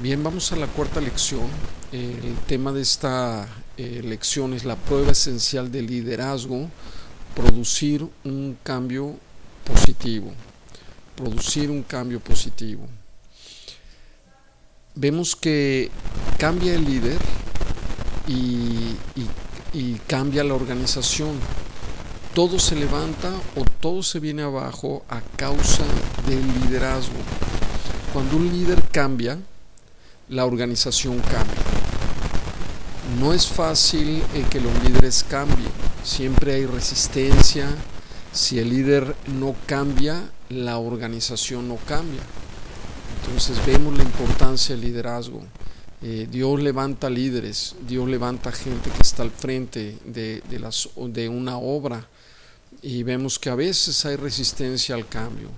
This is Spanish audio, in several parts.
Bien, vamos a la cuarta lección. El tema de esta lección es la prueba esencial del liderazgo: producir un cambio positivo. Producir un cambio positivo. Vemos que cambia el líder y cambia la organización. Todo se levanta o todo se viene abajo a causa del liderazgo. Cuando un líder cambia, la organización cambia. No es fácil que los líderes cambien. Siempre hay resistencia. Si el líder no cambia, la organización no cambia. Entonces vemos la importancia del liderazgo. Dios levanta líderes, Dios levanta gente que está al frente de una obra, y vemos que a veces hay resistencia al cambio.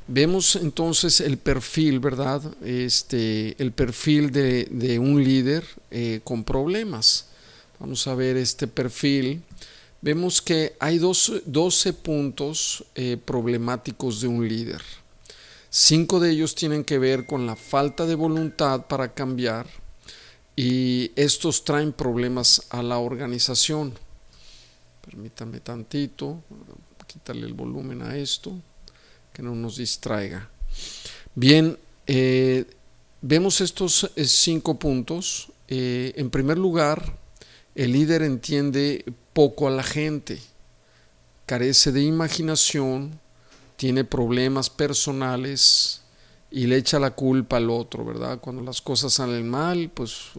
Vemos entonces el perfil, ¿verdad? El perfil de un líder con problemas. Vamos a ver este perfil. Vemos que hay 12 puntos problemáticos de un líder. 5 de ellos tienen que ver con la falta de voluntad para cambiar, y estos traen problemas a la organización. Permítame tantito, quitarle el volumen a esto, que no nos distraiga. Bien, vemos estos 5 puntos. En primer lugar, el líder entiende poco a la gente, carece de imaginación, tiene problemas personales y le echa la culpa al otro, ¿verdad? Cuando las cosas salen mal, pues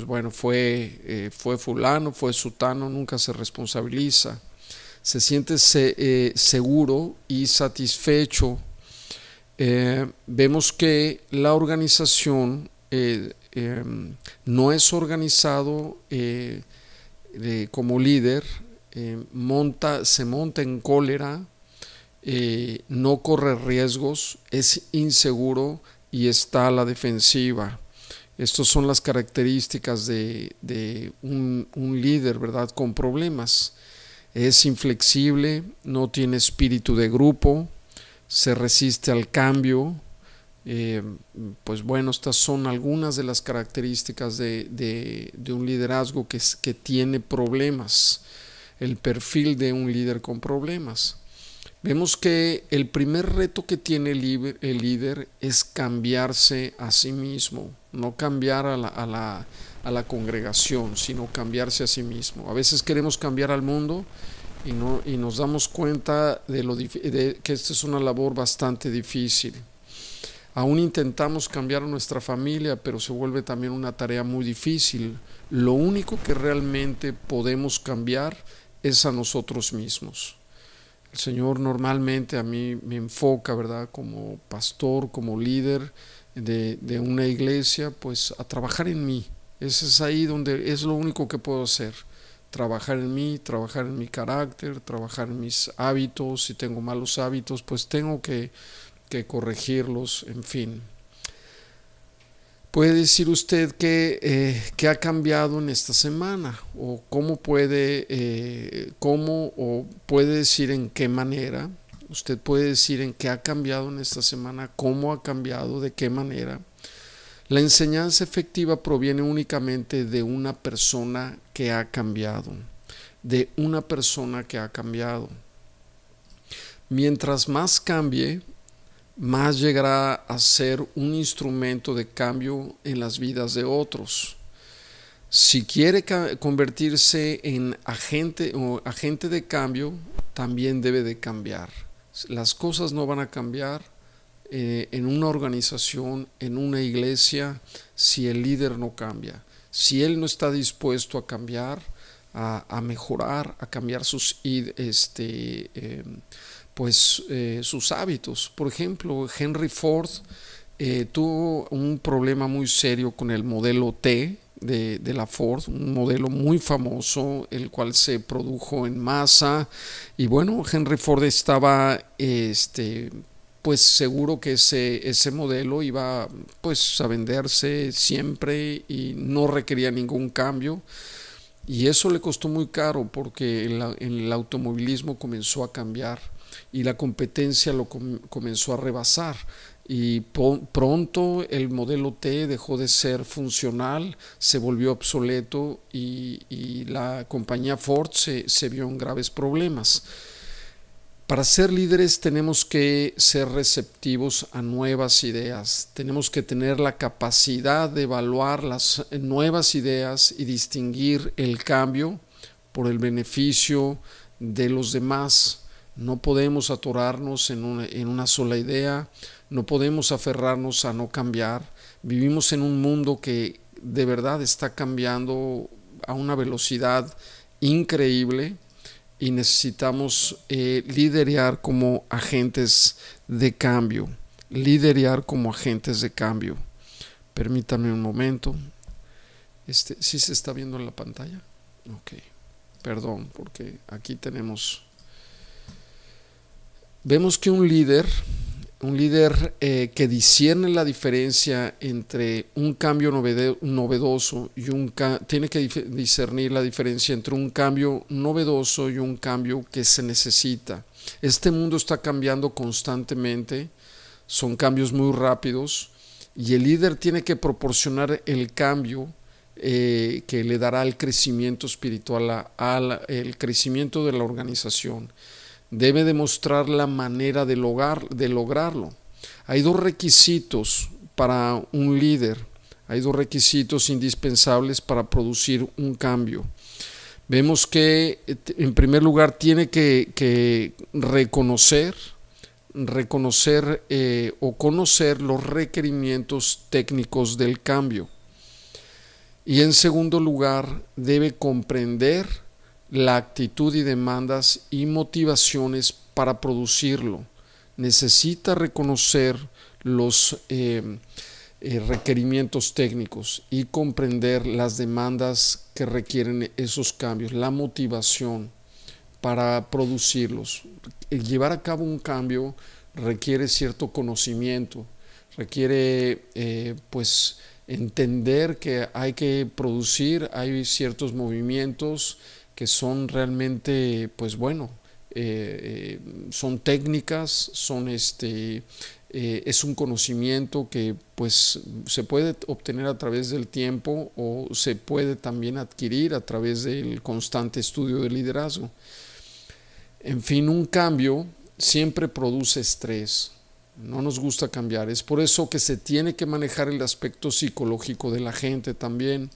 bueno, fue fulano, fue sutano, nunca se responsabiliza. Se siente seguro y satisfecho. Vemos que la organización no es organizado como líder. Se monta en cólera, no corre riesgos, es inseguro y está a la defensiva. Estas son las características de un líder, ¿verdad?, con problemas. Es inflexible, no tiene espíritu de grupo, se resiste al cambio. Pues bueno, estas son algunas de las características de un liderazgo que tiene problemas. El perfil de un líder con problemas. Vemos que el primer reto que tiene el líder es cambiarse a sí mismo, no cambiar a la congregación, sino cambiarse a sí mismo. A veces queremos cambiar al mundo y nos damos cuenta de que esta es una labor bastante difícil. Aún intentamos cambiar a nuestra familia, pero se vuelve también una tarea muy difícil. Lo único que realmente podemos cambiar es a nosotros mismos. El Señor normalmente a mí me enfoca, ¿verdad?, como pastor, como líder de una iglesia, pues a trabajar en mí. Ese es ahí donde es lo único que puedo hacer. Trabajar en mí, trabajar en mi carácter, trabajar en mis hábitos. Si tengo malos hábitos, pues tengo que corregirlos, en fin. ¿Puede decir usted qué ha cambiado en esta semana? ¿O cómo puede decir en qué manera? Usted puede decir en qué ha cambiado en esta semana, cómo ha cambiado, de qué manera. La enseñanza efectiva proviene únicamente de una persona que ha cambiado. De una persona que ha cambiado. Mientras más cambie, más llegará a ser un instrumento de cambio en las vidas de otros. Si quiere convertirse en agente de cambio, también debe de cambiar. Las cosas no van a cambiar en una organización, en una iglesia, si el líder no cambia. Si él no está dispuesto a cambiar, a mejorar, a cambiar sus hábitos. Por ejemplo, Henry Ford tuvo un problema muy serio con el modelo T de la Ford, un modelo muy famoso, el cual se produjo en masa, y bueno, Henry Ford estaba pues seguro que ese modelo iba pues a venderse siempre y no requería ningún cambio. Y eso le costó muy caro porque el automovilismo comenzó a cambiar y la competencia lo comenzó a rebasar. y pronto el modelo T dejó de ser funcional, se volvió obsoleto y la compañía Ford se vio en graves problemas. Para ser líderes tenemos que ser receptivos a nuevas ideas, tenemos que tener la capacidad de evaluar las nuevas ideas y distinguir el cambio por el beneficio de los demás. No podemos atorarnos en una sola idea, no podemos aferrarnos a no cambiar. Vivimos en un mundo que de verdad está cambiando a una velocidad increíble y necesitamos liderear como agentes de cambio, Permítame un momento. ¿Sí se está viendo en la pantalla? Ok, perdón, porque aquí vemos que un líder que discierne la diferencia entre un cambio novedoso y tiene que discernir la diferencia entre un cambio novedoso y un cambio que se necesita. Este mundo está cambiando constantemente, son cambios muy rápidos y el líder tiene que proporcionar el cambio que le dará el crecimiento espiritual, el crecimiento de la organización. Debe demostrar la manera de lograrlo. Hay dos requisitos para un líder, hay dos requisitos indispensables para producir un cambio. Vemos que en primer lugar tiene que reconocer o conocer los requerimientos técnicos del cambio. Y en segundo lugar debe comprender la actitud y demandas y motivaciones para producirlo. Necesita reconocer los requerimientos técnicos y comprender las demandas que requieren esos cambios, la motivación para producirlos. Llevar a cabo un cambio requiere cierto conocimiento, requiere entender que hay que producir, hay ciertos movimientos que son realmente, son técnicas, es un conocimiento que se puede obtener a través del tiempo o se puede también adquirir a través del constante estudio del liderazgo. En fin, un cambio siempre produce estrés. No nos gusta cambiar. Es por eso que se tiene que manejar el aspecto psicológico de la gente también.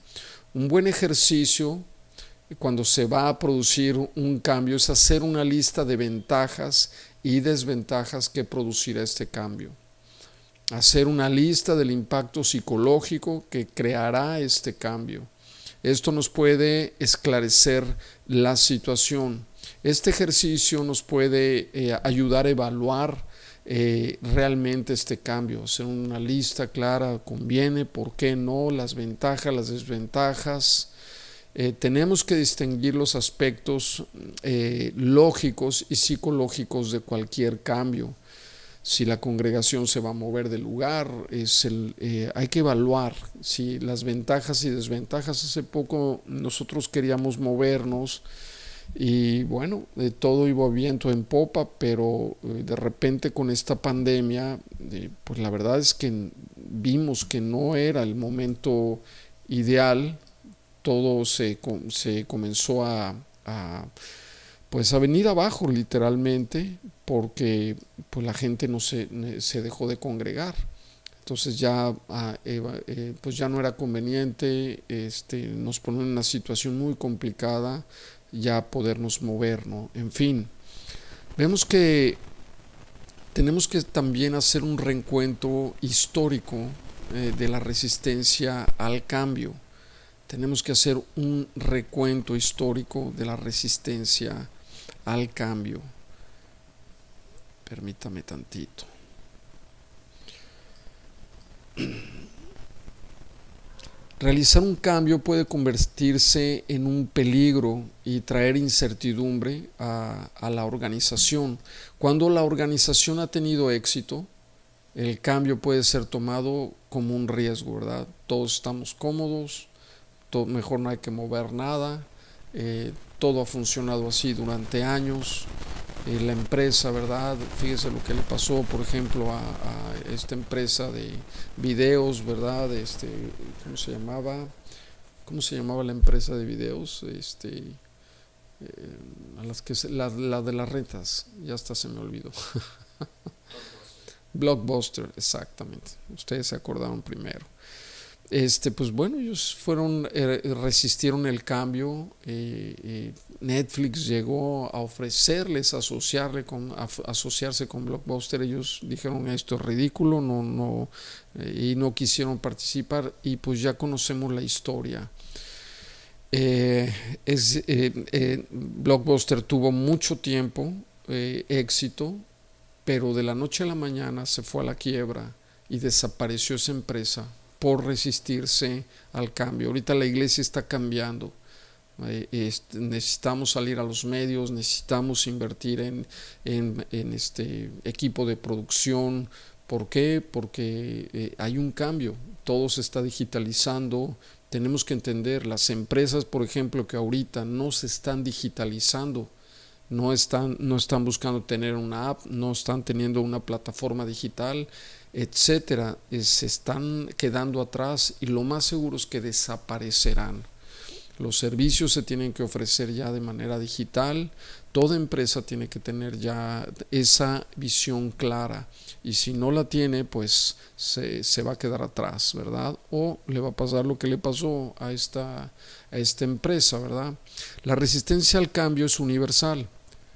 Un buen ejercicio cuando se va a producir un cambio es hacer una lista de ventajas y desventajas que producirá este cambio. Hacer una lista del impacto psicológico que creará este cambio. Esto nos puede esclarecer la situación. Este ejercicio nos puede ayudar a evaluar realmente este cambio, hacer una lista clara, conviene, por qué no, las ventajas, las desventajas. Tenemos que distinguir los aspectos lógicos y psicológicos de cualquier cambio. Si la congregación se va a mover de lugar, hay que evaluar las ventajas y desventajas. Hace poco nosotros queríamos movernos y todo iba viento en popa, pero de repente con esta pandemia, la verdad es que vimos que no era el momento ideal. Todo se comenzó a venir abajo literalmente, porque la gente se dejó de congregar. Entonces ya no era conveniente, nos ponen en una situación muy complicada ya podernos mover, ¿no? En fin, vemos que tenemos que también hacer un reencuentro histórico de la resistencia al cambio. Tenemos que hacer un recuento histórico de la resistencia al cambio. Permítame tantito. Realizar un cambio puede convertirse en un peligro y traer incertidumbre a la organización. Cuando la organización ha tenido éxito, el cambio puede ser tomado como un riesgo, ¿verdad? Todos estamos cómodos, mejor no hay que mover nada, todo ha funcionado así durante años, la empresa, ¿verdad? Fíjese lo que le pasó, por ejemplo, a esta empresa de videos, ¿verdad? ¿Cómo se llamaba? ¿Cómo se llamaba la empresa de videos? A las que la de las rentas, ya hasta se me olvidó. Blockbuster, exactamente. Ustedes se acordaron primero. Pues bueno, ellos resistieron el cambio. Netflix llegó a ofrecerles asociarse con Blockbuster. Ellos dijeron esto es ridículo, y no quisieron participar, y pues ya conocemos la historia. Blockbuster tuvo mucho tiempo éxito, pero de la noche a la mañana se fue a la quiebra y desapareció esa empresa por resistirse al cambio. Ahorita la iglesia está cambiando. Necesitamos salir a los medios, necesitamos invertir en equipo de producción. ¿Por qué? Porque hay un cambio, todo se está digitalizando. Tenemos que entender, las empresas, por ejemplo, que ahorita no se están digitalizando, no están buscando tener una app, no están teniendo una plataforma digital, etcétera, se están quedando atrás, y lo más seguro es que desaparecerán. Los servicios se tienen que ofrecer ya de manera digital. Toda empresa tiene que tener ya esa visión clara, y si no la tiene, pues se va a quedar atrás, ¿verdad? O le va a pasar lo que le pasó a esta empresa, ¿verdad? La resistencia al cambio es universal,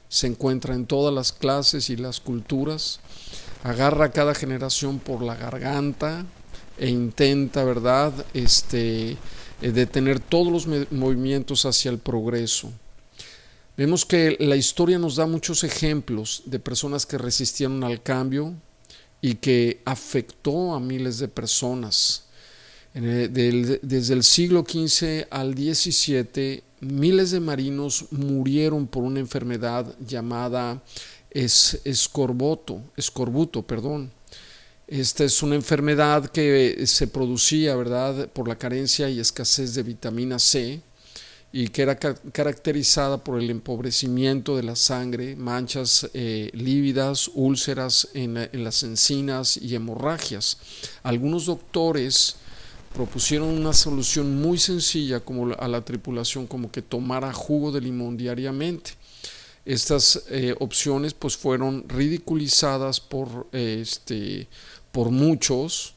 se encuentra en todas las clases y las culturas. Agarra a cada generación por la garganta e intenta, ¿verdad?, detener todos los movimientos hacia el progreso. Vemos que la historia nos da muchos ejemplos de personas que resistieron al cambio y que afectó a miles de personas. Desde el siglo XV al XVII, miles de marinos murieron por una enfermedad llamada escorbuto. Esta es una enfermedad que se producía, ¿verdad?, por la carencia y escasez de vitamina C, y que era caracterizada por el empobrecimiento de la sangre, manchas lívidas, úlceras en las encinas y hemorragias. Algunos doctores propusieron una solución muy sencilla a la tripulación, como que tomara jugo de limón diariamente. Estas opciones pues fueron ridiculizadas por muchos,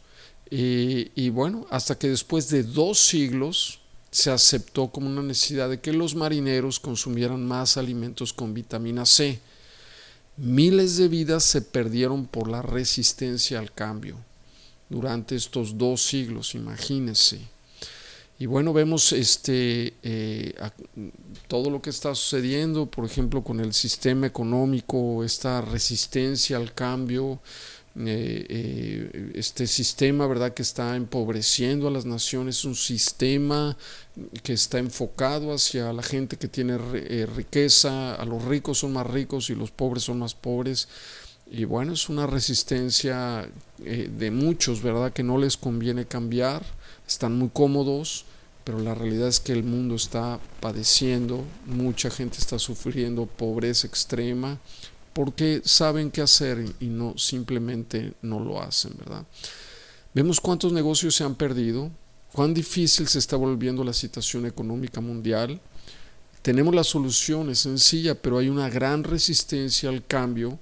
y bueno, hasta que después de 2 siglos se aceptó como una necesidad de que los marineros consumieran más alimentos con vitamina C. Miles de vidas se perdieron por la resistencia al cambio durante estos 2 siglos, imagínense. Y bueno, vemos todo lo que está sucediendo, por ejemplo, con el sistema económico, esta resistencia al cambio, este sistema, ¿verdad?, que está empobreciendo a las naciones, un sistema que está enfocado hacia la gente que tiene riqueza. A los ricos son más ricos y los pobres son más pobres. Y bueno, es una resistencia de muchos, ¿verdad?, que no les conviene cambiar, están muy cómodos, pero la realidad es que el mundo está padeciendo, mucha gente está sufriendo pobreza extrema, porque saben qué hacer y no simplemente no lo hacen, ¿verdad? Vemos cuántos negocios se han perdido, cuán difícil se está volviendo la situación económica mundial. Tenemos la solución, es sencilla, pero hay una gran resistencia al cambio.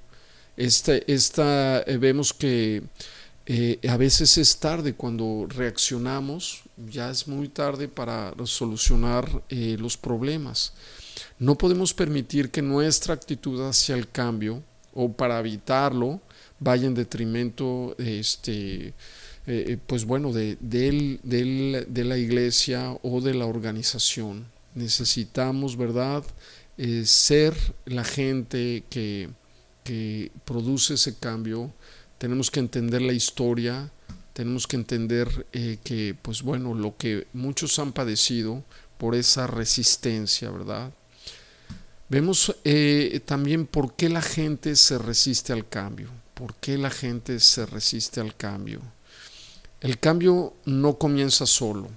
Vemos que a veces es tarde cuando reaccionamos, ya es muy tarde para solucionar los problemas. No podemos permitir que nuestra actitud hacia el cambio, o para evitarlo, vaya en detrimento pues bueno, de la iglesia o de la organización. Necesitamos, ¿verdad?, ser la gente que produce ese cambio. Tenemos que entender la historia, tenemos que entender que, pues bueno, lo que muchos han padecido por esa resistencia, ¿verdad? Vemos también por qué la gente se resiste al cambio. ¿Por qué la gente se resiste al cambio? El cambio no comienza solo.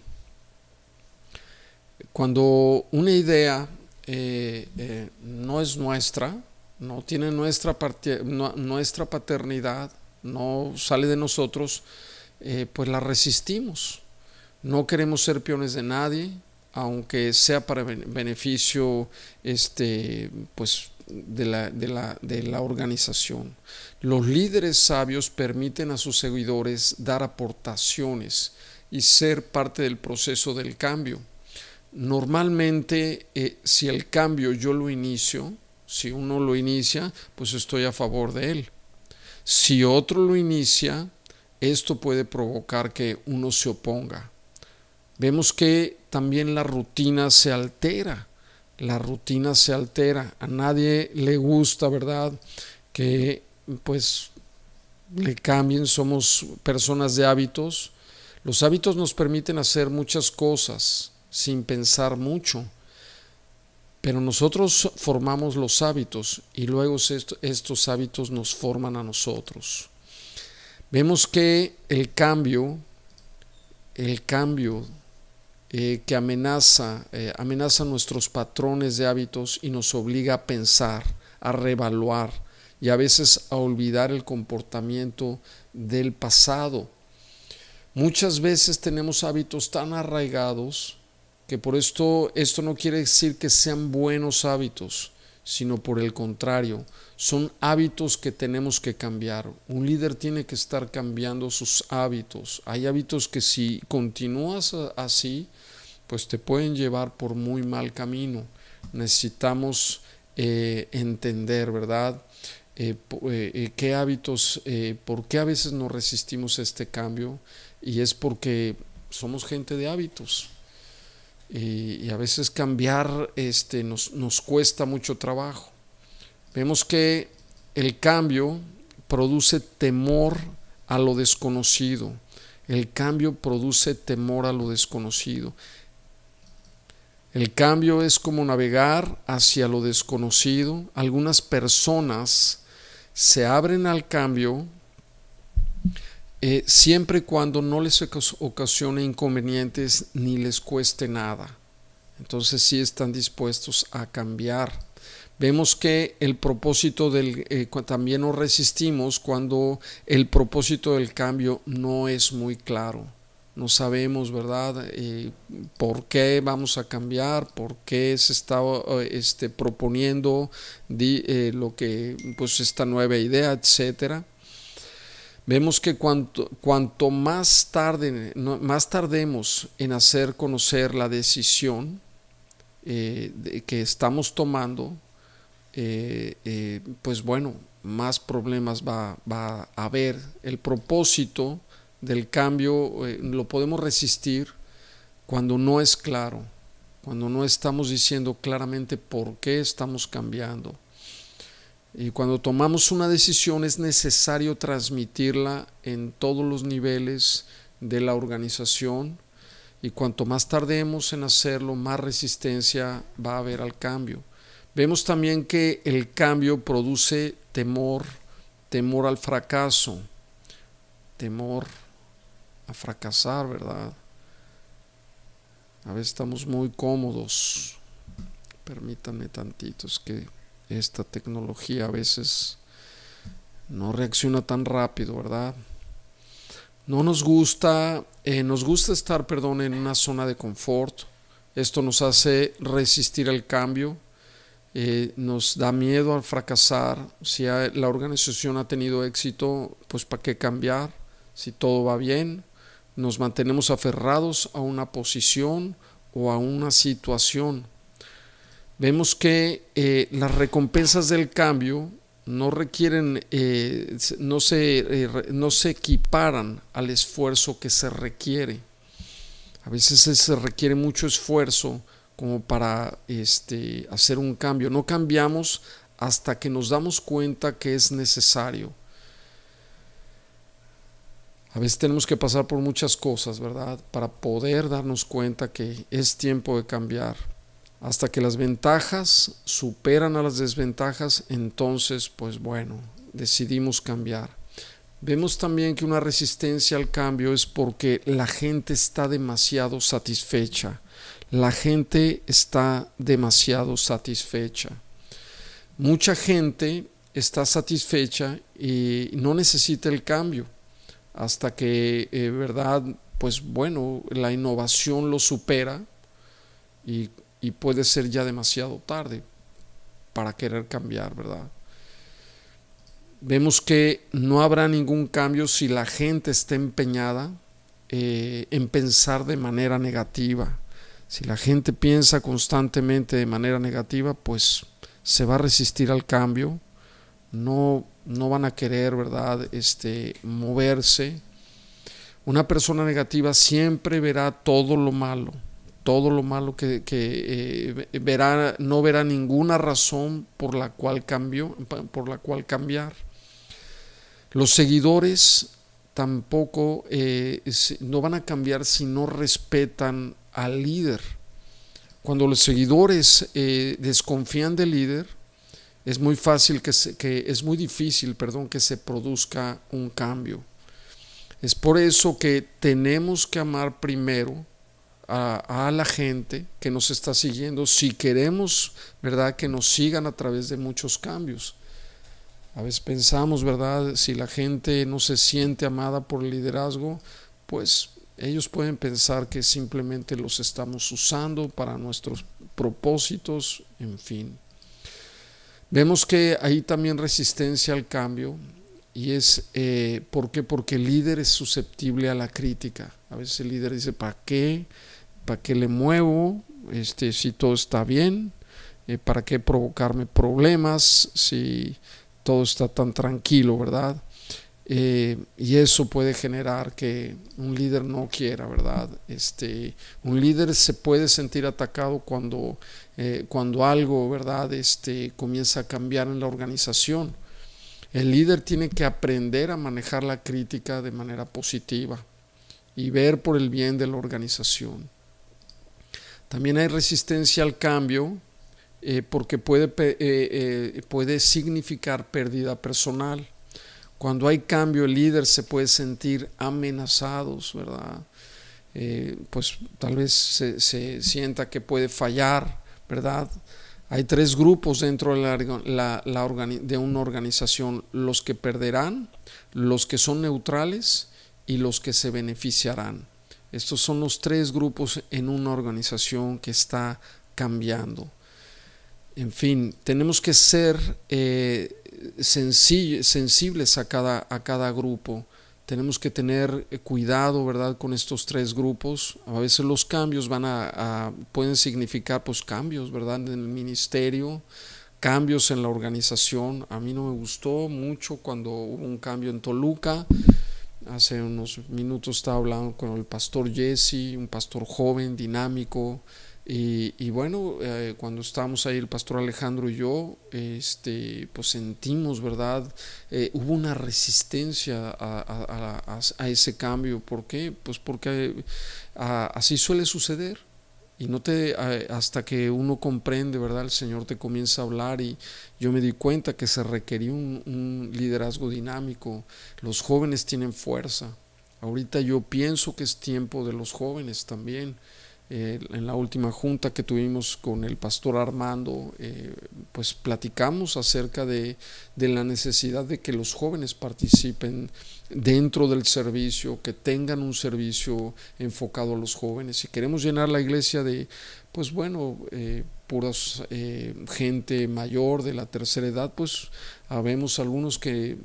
Cuando una idea no es nuestra, no tiene nuestra paternidad, no sale de nosotros, pues la resistimos. No queremos ser peones de nadie, aunque sea para beneficio pues de la organización. Los líderes sabios permiten a sus seguidores dar aportaciones y ser parte del proceso del cambio. Normalmente, si el cambio yo lo inicio, si uno lo inicia, pues estoy a favor de él. Si otro lo inicia, esto puede provocar que uno se oponga. Vemos que también la rutina se altera. La rutina se altera. A nadie le gusta, ¿verdad?, que pues le cambien. Somos personas de hábitos. Los hábitos nos permiten hacer muchas cosas sin pensar mucho, pero nosotros formamos los hábitos y luego estos hábitos nos forman a nosotros. Vemos que el cambio que amenaza nuestros patrones de hábitos y nos obliga a pensar, a reevaluar y a veces a olvidar el comportamiento del pasado. Muchas veces tenemos hábitos tan arraigados que por esto no quiere decir que sean buenos hábitos, sino por el contrario, son hábitos que tenemos que cambiar. Un líder tiene que estar cambiando sus hábitos. Hay hábitos que si continúas así, pues te pueden llevar por muy mal camino. Necesitamos entender, ¿verdad?, qué hábitos, por qué a veces nos resistimos a este cambio, y es porque somos gente de hábitos. Y a veces cambiar nos cuesta mucho trabajo. Vemos que el cambio produce temor a lo desconocido. El cambio produce temor a lo desconocido. El cambio es como navegar hacia lo desconocido. Algunas personas se abren al cambio siempre y cuando no les ocasione inconvenientes ni les cueste nada. Entonces sí están dispuestos a cambiar. Vemos que el propósito también nos resistimos cuando el propósito del cambio no es muy claro. No sabemos, ¿verdad?, por qué vamos a cambiar, por qué se está proponiendo lo que, pues, esta nueva idea, etcétera. Vemos que cuanto más tardemos en hacer conocer la decisión que estamos tomando, pues bueno, más problemas va a haber. El propósito del cambio lo podemos resistir cuando no es claro, cuando no estamos diciendo claramente por qué estamos cambiando. Y cuando tomamos una decisión es necesario transmitirla en todos los niveles de la organización, y cuanto más tardemos en hacerlo, más resistencia va a haber al cambio. Vemos también que el cambio produce temor al fracaso, temor a fracasar, ¿verdad? A veces estamos muy cómodos. Permítanme tantito, es que esta tecnología a veces no reacciona tan rápido, ¿verdad? No nos gusta, estar, en una zona de confort. Esto nos hace resistir al cambio, nos da miedo al fracasar. Si la organización ha tenido éxito, pues ¿para qué cambiar? Si todo va bien, nos mantenemos aferrados a una posición o a una situación. Vemos que las recompensas del cambio no requieren, no se equiparan al esfuerzo que se requiere. A veces se requiere mucho esfuerzo como para hacer un cambio. No cambiamos hasta que nos damos cuenta que es necesario. A veces tenemos que pasar por muchas cosas, ¿verdad?, para poder darnos cuenta que es tiempo de cambiar. Hasta que las ventajas superan a las desventajas, entonces, pues bueno, decidimos cambiar. Vemos también que una resistencia al cambio es porque la gente está demasiado satisfecha. La gente está demasiado satisfecha. Mucha gente está satisfecha y no necesita el cambio hasta que, verdad, pues bueno, la innovación lo supera y, y puede ser ya demasiado tarde para querer cambiar, ¿verdad? Vemos que no habrá ningún cambio si la gente está empeñada en pensar de manera negativa. Si la gente piensa constantemente de manera negativa, pues se va a resistir al cambio, no van a querer, ¿verdad?, moverse. Una persona negativa siempre verá todo lo malo verá, no verá ninguna razón por la cual cambiar. Los seguidores tampoco no van a cambiar si no respetan al líder. Cuando los seguidores desconfían del líder, es muy difícil, que se produzca un cambio. Es por eso que tenemos que amar primero a la gente que nos está siguiendo, si queremos, ¿verdad?, que nos sigan a través de muchos cambios. A veces pensamos, ¿verdad?, si la gente no se siente amada por el liderazgo, pues ellos pueden pensar que simplemente los estamos usando para nuestros propósitos, en fin. Vemos que hay también resistencia al cambio, y es ¿por qué? Porque el líder es susceptible a la crítica. A veces el líder dice, ¿para qué le muevo si todo está bien? ¿Para qué provocarme problemas si todo está tan tranquilo, verdad? Y eso puede generar que un líder no quiera, ¿verdad? Un líder se puede sentir atacado cuando algo, ¿verdad?, comienza a cambiar en la organización. El líder tiene que aprender a manejar la crítica de manera positiva y ver por el bien de la organización. También hay resistencia al cambio porque puede significar pérdida personal. Cuando hay cambio, el líder se puede sentir amenazados, ¿verdad? Pues tal vez se sienta que puede fallar, ¿verdad? Hay 3 grupos dentro de una organización: los que perderán, los que son neutrales y los que se beneficiarán. Estos son los 3 grupos en una organización que está cambiando. En fin, tenemos que ser sensibles a cada grupo. Tenemos que tener cuidado, ¿verdad?, con estos 3 grupos. A veces los cambios pueden significar pues cambios, ¿verdad?, en el ministerio, cambios en la organización. A mí no me gustó mucho cuando hubo un cambio en Toluca. Hace unos minutos estaba hablando con el pastor Jesse, un pastor joven, dinámico. Y bueno, cuando estábamos ahí el pastor Alejandro y yo, pues sentimos, ¿verdad? Hubo una resistencia a ese cambio. ¿Por qué? Pues porque así suele suceder. Y hasta que uno comprende, ¿verdad?, el Señor te comienza a hablar, y yo me di cuenta que se requería un liderazgo dinámico. Los jóvenes tienen fuerza. Ahorita yo pienso que es tiempo de los jóvenes también. En la última junta que tuvimos con el pastor Armando, pues platicamos acerca de la necesidad de que los jóvenes participen dentro del servicio, que tengan un servicio enfocado a los jóvenes. Si queremos llenar la iglesia de, pues bueno, puras gente mayor de la tercera edad, pues habemos algunos que,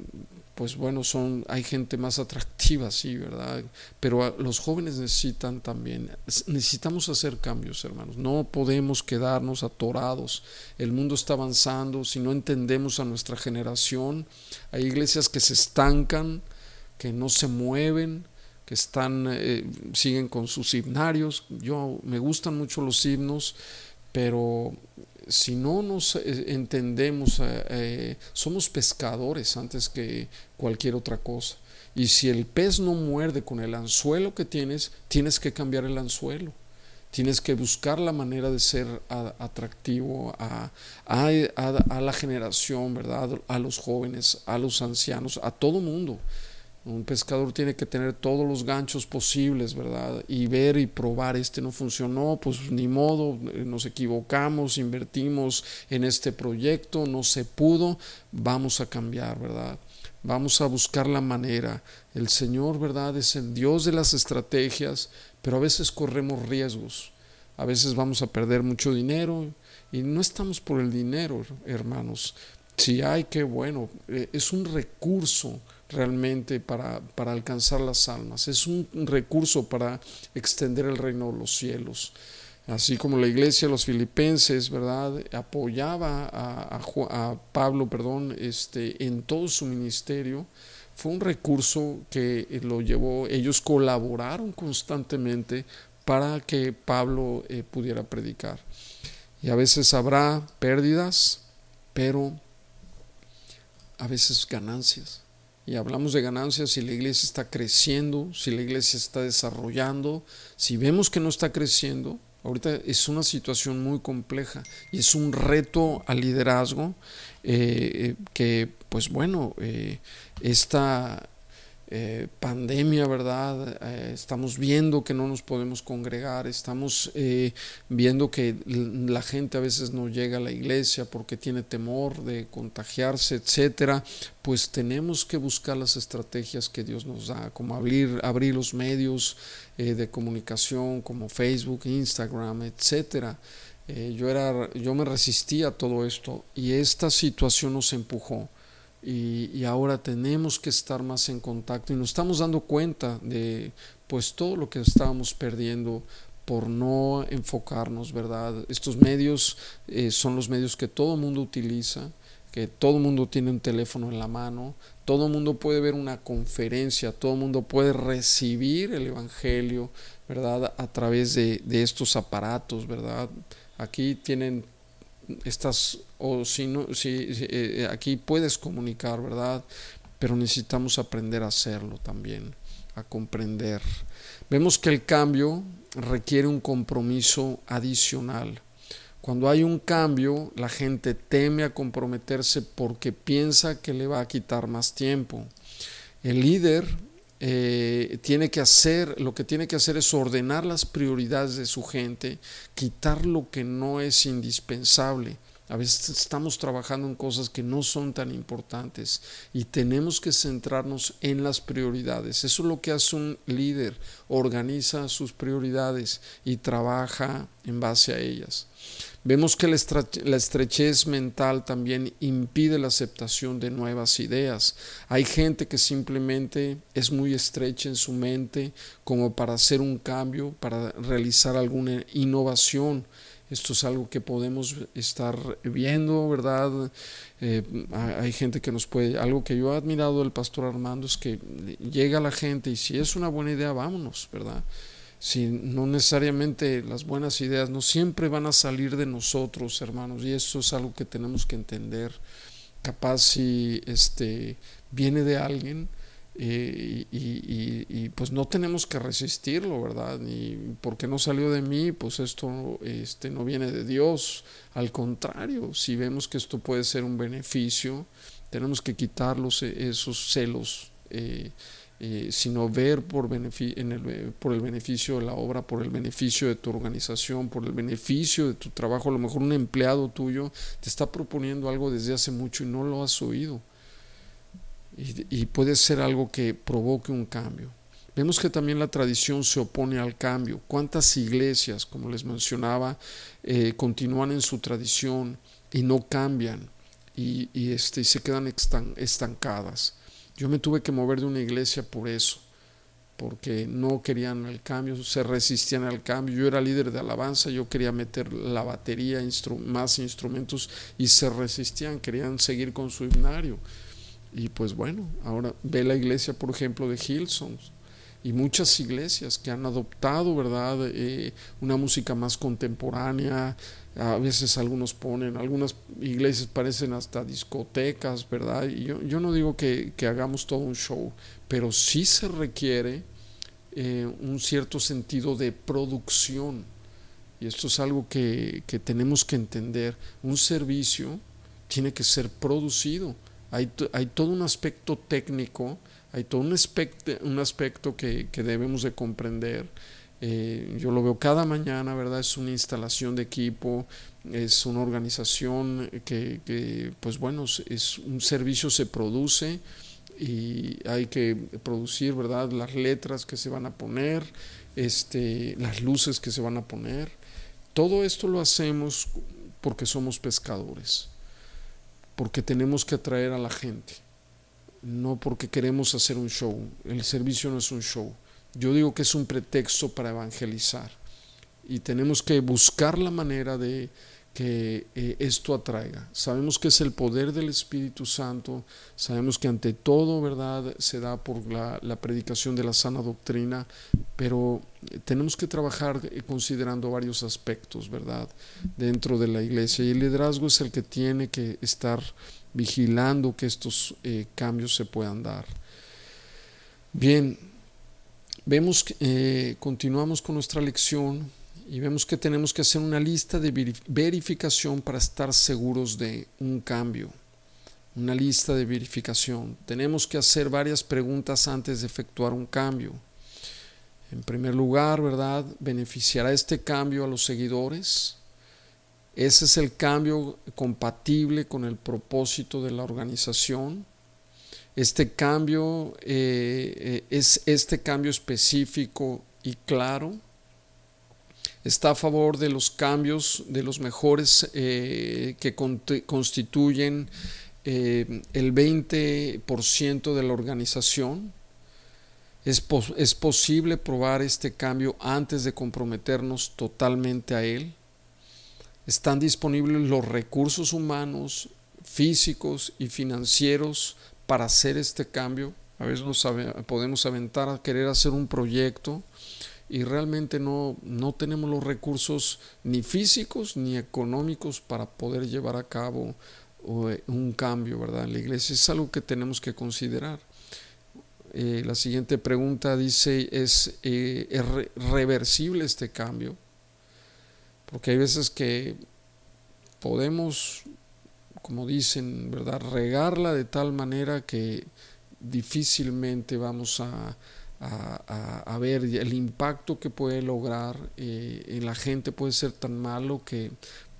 pues bueno, hay gente más atractiva, sí, ¿verdad? Pero los jóvenes necesitamos hacer cambios, hermanos. No podemos quedarnos atorados. El mundo está avanzando. Si no entendemos a nuestra generación, hay iglesias que se estancan, que no se mueven, que siguen con sus himnarios. Me gustan mucho los himnos, pero si no nos entendemos, somos pescadores antes que cualquier otra cosa. Y si el pez no muerde con el anzuelo que tienes que cambiar el anzuelo. Tienes que buscar la manera de ser atractivo a la generación, ¿verdad?, a los jóvenes, a los ancianos, a todo mundo. Un pescador tiene que tener todos los ganchos posibles, ¿verdad? Y ver y probar, no funcionó, pues ni modo, nos equivocamos, invertimos en este proyecto, no se pudo, vamos a cambiar, ¿verdad? Vamos a buscar la manera. El Señor, ¿verdad? Es el Dios de las estrategias, pero a veces corremos riesgos. A veces vamos a perder mucho dinero y no estamos por el dinero, hermanos. Si hay, qué bueno, es un recurso realmente para alcanzar las almas, es un recurso para extender el reino de los cielos. Así como la iglesia de los filipenses, ¿verdad?, apoyaba a Pablo, perdón, en todo su ministerio, fue un recurso que lo llevó, ellos colaboraron constantemente para que Pablo pudiera predicar. Y a veces habrá pérdidas, pero a veces ganancias. Y hablamos de ganancias si la iglesia está creciendo, si la iglesia está desarrollando. Si vemos que no está creciendo, ahorita es una situación muy compleja y es un reto al liderazgo que, pues bueno, esta pandemia, ¿verdad? Estamos viendo que no nos podemos congregar, estamos viendo que la gente a veces no llega a la iglesia porque tiene temor de contagiarse, etcétera. Pues tenemos que buscar las estrategias que Dios nos da, como abrir los medios de comunicación como Facebook, Instagram, etcétera. Yo me resistía a todo esto y esta situación nos empujó. Y ahora tenemos que estar más en contacto y nos estamos dando cuenta de pues todo lo que estábamos perdiendo por no enfocarnos, ¿verdad? Estos medios son los medios que todo el mundo utiliza, que todo el mundo tiene un teléfono en la mano, todo el mundo puede ver una conferencia, todo el mundo puede recibir el evangelio, ¿verdad?, a través de estos aparatos, ¿verdad? Aquí tienen o si no, aquí puedes comunicar, ¿verdad? Pero necesitamos aprender a hacerlo también, a comprender. Vemos que el cambio requiere un compromiso adicional. Cuando hay un cambio, la gente teme a comprometerse porque piensa que le va a quitar más tiempo. El líder tiene que hacer, lo que tiene que hacer es ordenar las prioridades de su gente, quitar lo que no es indispensable. A veces estamos trabajando en cosas que no son tan importantes y tenemos que centrarnos en las prioridades. Eso es lo que hace un líder, organiza sus prioridades y trabaja en base a ellas. Vemos que la estrechez mental también impide la aceptación de nuevas ideas. Hay gente que simplemente es muy estrecha en su mente como para hacer un cambio, para realizar alguna innovación. Esto es algo que podemos estar viendo, ¿verdad? Hay gente que nos puede... Algo que yo he admirado del pastor Armando es que llega la gente y si es una buena idea, vámonos, ¿verdad? Si no necesariamente las buenas ideas no siempre van a salir de nosotros, hermanos, y eso es algo que tenemos que entender. Capaz si viene de alguien y pues no tenemos que resistirlo, ¿verdad? Ni porque no salió de mí, pues esto no viene de Dios. Al contrario, si vemos que esto puede ser un beneficio, tenemos que quitar esos celos. Sino ver por el beneficio de la obra, por el beneficio de tu organización, por el beneficio de tu trabajo. A lo mejor un empleado tuyo te está proponiendo algo desde hace mucho y no lo has oído, y puede ser algo que provoque un cambio. Vemos que también la tradición se opone al cambio. ¿Cuántas iglesias, como les mencionaba, continúan en su tradición y no cambian y se quedan estancadas? Yo me tuve que mover de una iglesia por eso, porque no querían el cambio, se resistían al cambio. Yo era líder de alabanza, yo quería meter la batería, más instrumentos, y se resistían, querían seguir con su himnario. Y pues bueno, ahora ve la iglesia, por ejemplo, de Hillsong y muchas iglesias que han adoptado, ¿verdad?, una música más contemporánea. A veces algunas iglesias parecen hasta discotecas, ¿verdad? Y yo no digo que hagamos todo un show, pero sí se requiere un cierto sentido de producción, y esto es algo que tenemos que entender. Un servicio tiene que ser producido. Hay todo un aspecto técnico, Hay todo un aspecto que debemos de comprender. Yo lo veo cada mañana, ¿verdad? Es una instalación de equipo, es una organización pues bueno, es un servicio, se produce y hay que producir, ¿verdad? Las letras que se van a poner, las luces que se van a poner. Todo esto lo hacemos porque somos pescadores, porque tenemos que atraer a la gente, no porque queremos hacer un show. El servicio no es un show. Yo digo que es un pretexto para evangelizar y tenemos que buscar la manera de que esto atraiga. Sabemos que es el poder del Espíritu Santo, sabemos que ante todo, ¿verdad?, se da por la predicación de la sana doctrina, pero tenemos que trabajar considerando varios aspectos, ¿verdad?, dentro de la iglesia, y el liderazgo es el que tiene que estar vigilando que estos cambios se puedan dar. Bien, vemos que continuamos con nuestra lección y vemos que tenemos que hacer una lista de verificación para estar seguros de un cambio. Una lista de verificación. Tenemos que hacer varias preguntas antes de efectuar un cambio. En primer lugar, ¿verdad?, ¿beneficiará este cambio a los seguidores? ¿Ese es el cambio compatible con el propósito de la organización? Este cambio es este cambio específico y claro. Está a favor de los cambios, de los mejores que constituyen el 20% de la organización. Es posible probar este cambio antes de comprometernos totalmente a él. Están disponibles los recursos humanos, físicos y financieros para hacer este cambio. A veces nos podemos aventar a querer hacer un proyecto y realmente no tenemos los recursos ni físicos ni económicos para poder llevar a cabo un cambio, ¿verdad?, en la iglesia. Es algo que tenemos que considerar. La siguiente pregunta dice, ¿es reversible este cambio? Porque hay veces que podemos, como dicen, ¿verdad?, regarla de tal manera que difícilmente vamos a ver el impacto que puede lograr en la gente. Puede ser tan malo que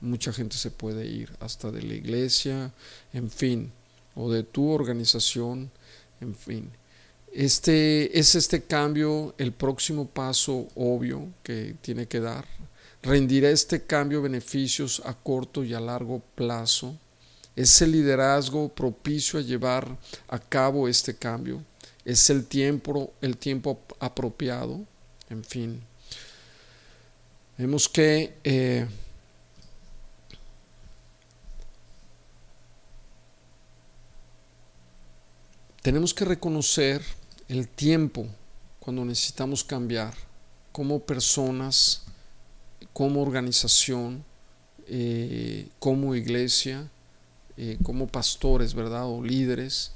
mucha gente se puede ir hasta de la iglesia, en fin, o de tu organización, en fin. Es este cambio el próximo paso obvio que tiene que dar. ¿Rendirá este cambio beneficios a corto y a largo plazo? ¿Es el liderazgo propicio a llevar a cabo este cambio? ¿Es el tiempo apropiado? En fin, vemos que tenemos que reconocer el tiempo cuando necesitamos cambiar como personas, como organización, como iglesia, como pastores, ¿verdad?, o líderes.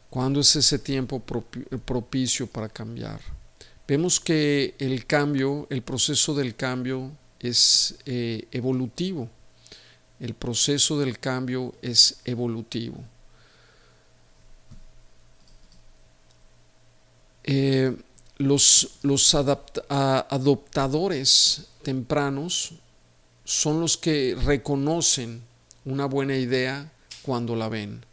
¿Cuándo es ese tiempo propicio para cambiar? Vemos que el cambio, el proceso del cambio es evolutivo. El proceso del cambio es evolutivo. Los adoptadores tempranos son los que reconocen una buena idea cuando la ven.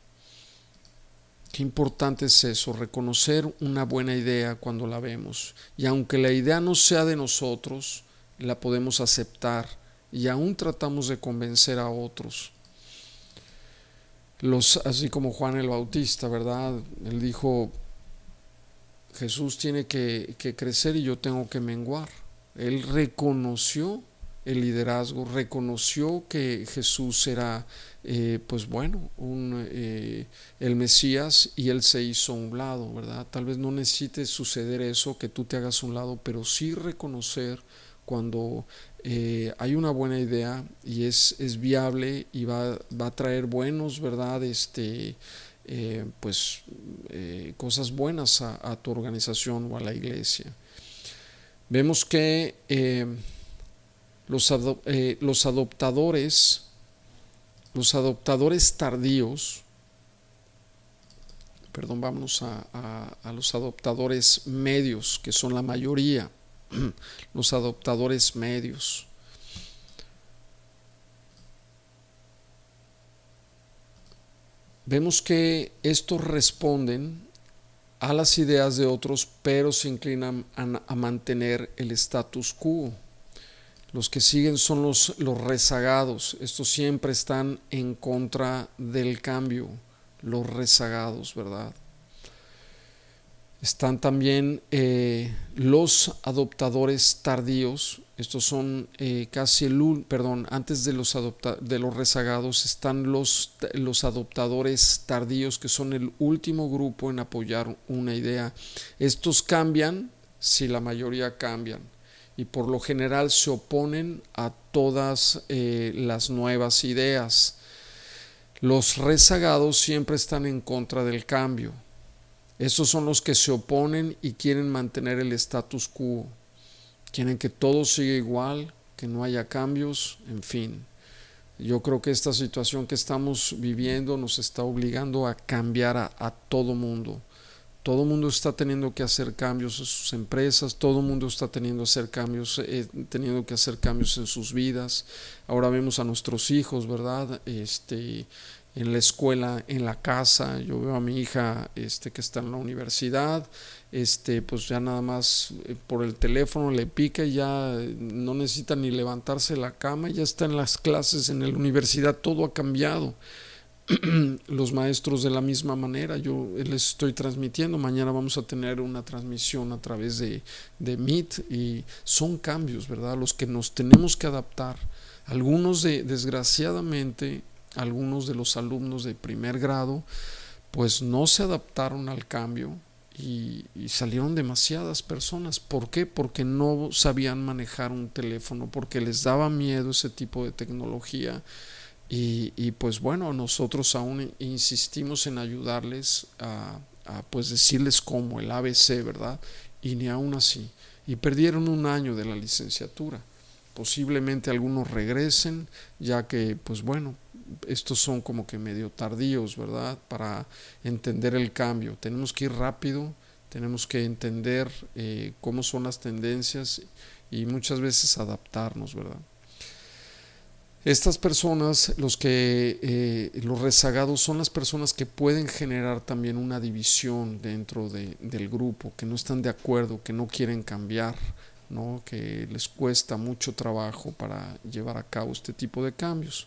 Qué importante es eso, reconocer una buena idea cuando la vemos. Y aunque la idea no sea de nosotros, la podemos aceptar y aún tratamos de convencer a otros. Así como Juan el Bautista, ¿verdad? Él dijo, Jesús tiene que crecer y yo tengo que menguar. Él reconoció el liderazgo, reconoció que Jesús era pues bueno, el Mesías, y él se hizo a un lado, ¿verdad? Tal vez no necesite suceder eso, que tú te hagas a un lado, pero sí reconocer cuando hay una buena idea y es viable y va a traer buenos, ¿verdad?, cosas buenas a tu organización o a la iglesia. Vemos que los adoptadores tardíos perdón, vámonos a los adoptadores medios, que son la mayoría, los adoptadores medios. Vemos que estos responden a las ideas de otros, pero se inclinan a mantener el status quo. Los que siguen son los rezagados. Estos siempre están en contra del cambio, los rezagados, ¿verdad? Están también los adoptadores tardíos. Estos son antes de los rezagados están los adoptadores tardíos, que son el último grupo en apoyar una idea. Estos cambian si la mayoría cambian, y por lo general se oponen a todas las nuevas ideas. Los rezagados siempre están en contra del cambio. Estos son los que se oponen y quieren mantener el status quo. Quieren que todo siga igual, que no haya cambios, en fin. Yo creo que esta situación que estamos viviendo nos está obligando a cambiar a todo mundo. Todo mundo está teniendo que hacer cambios en sus empresas, todo mundo está teniendo que hacer cambios en sus vidas. Ahora vemos a nuestros hijos, ¿verdad? En la escuela, en la casa. Yo veo a mi hija que está en la universidad, pues ya nada más por el teléfono le pica y ya no necesita ni levantarse de la cama, ya está en las clases en la universidad. Todo ha cambiado. Los maestros de la misma manera. Yo les estoy transmitiendo, mañana vamos a tener una transmisión a través de Meet, y son cambios, ¿verdad?, a los que nos tenemos que adaptar. Desgraciadamente, algunos de los alumnos de primer grado pues no se adaptaron al cambio y salieron demasiadas personas. ¿Por qué? Porque no sabían manejar un teléfono, porque les daba miedo ese tipo de tecnología. Y pues bueno, nosotros aún insistimos en ayudarles a pues decirles cómo, el ABC, ¿verdad? Y ni aún así. Y perdieron un año de la licenciatura. Posiblemente algunos regresen, ya que pues bueno, estos son como que medio tardíos, ¿verdad?, para entender el cambio. Tenemos que ir rápido, tenemos que entender cómo son las tendencias y muchas veces adaptarnos, ¿verdad? Estas personas, los rezagados, son las personas que pueden generar también una división dentro del grupo, que no están de acuerdo, que no quieren cambiar, ¿no?, que les cuesta mucho trabajo para llevar a cabo este tipo de cambios.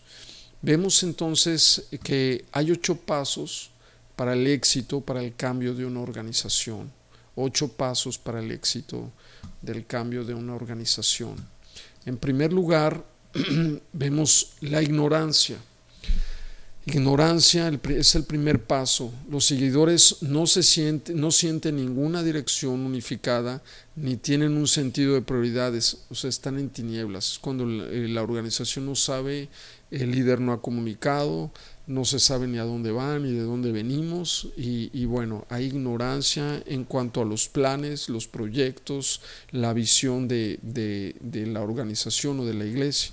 Vemos entonces que hay 8 pasos para el éxito, para el cambio de una organización. 8 pasos para el éxito del cambio de una organización. En primer lugar, vemos la ignorancia. Ignorancia es el primer paso. Los seguidores no sienten ninguna dirección unificada, ni tienen un sentido de prioridades, o sea, están en tinieblas. Es cuando la organización no sabe, el líder no ha comunicado, no se sabe ni a dónde van ni de dónde venimos, y bueno, hay ignorancia en cuanto a los planes, los proyectos, la visión de la organización o de la iglesia.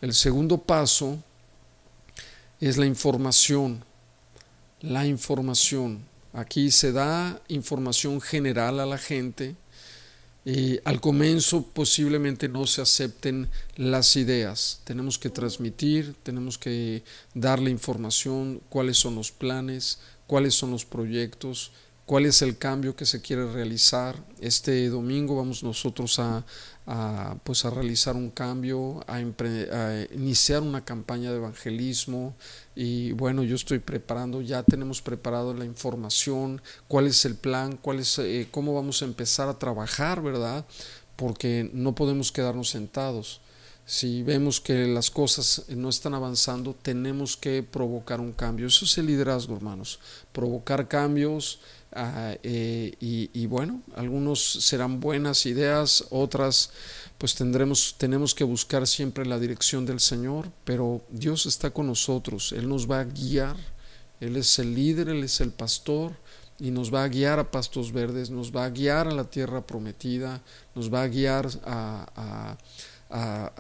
El segundo paso es la información. La información. Aquí se da información general a la gente. Al comienzo posiblemente no se acepten las ideas. Tenemos que transmitir, tenemos que darle información, cuáles son los planes, cuáles son los proyectos, cuál es el cambio que se quiere realizar. Este domingo vamos nosotros a realizar un cambio, a iniciar una campaña de evangelismo, y bueno, yo estoy preparando, ya tenemos preparado la información, cuál es el plan, cómo vamos a empezar a trabajar, ¿verdad? Porque no podemos quedarnos sentados. Si vemos que las cosas no están avanzando, tenemos que provocar un cambio. Eso es el liderazgo, hermanos, provocar cambios. Y bueno, algunos serán buenas ideas, otras pues tenemos que buscar siempre la dirección del Señor, pero Dios está con nosotros, Él nos va a guiar, Él es el líder, Él es el pastor, y nos va a guiar a pastos verdes, nos va a guiar a la tierra prometida, nos va a guiar a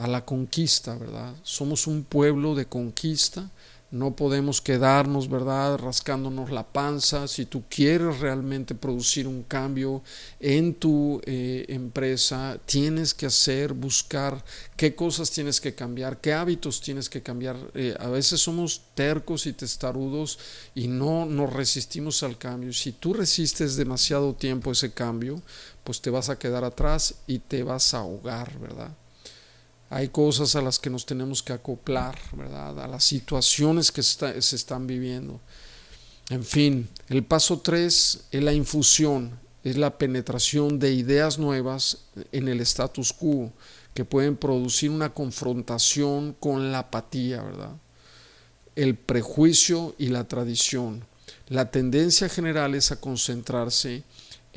la conquista, ¿verdad? Somos un pueblo de conquista, No podemos quedarnos, ¿verdad?, rascándonos la panza. Si tú quieres realmente producir un cambio en tu empresa, tienes que buscar qué cosas tienes que cambiar, qué hábitos tienes que cambiar. A veces somos tercos y testarudos y no nos resistimos al cambio. Si tú resistes demasiado tiempo ese cambio, pues te vas a quedar atrás y te vas a ahogar, ¿verdad? Hay cosas a las que nos tenemos que acoplar, ¿verdad?, a las situaciones que se están viviendo. En fin, el paso 3 es la infusión, es la penetración de ideas nuevas en el status quo, que pueden producir una confrontación con la apatía, ¿verdad?, el prejuicio y la tradición. La tendencia general es a concentrarse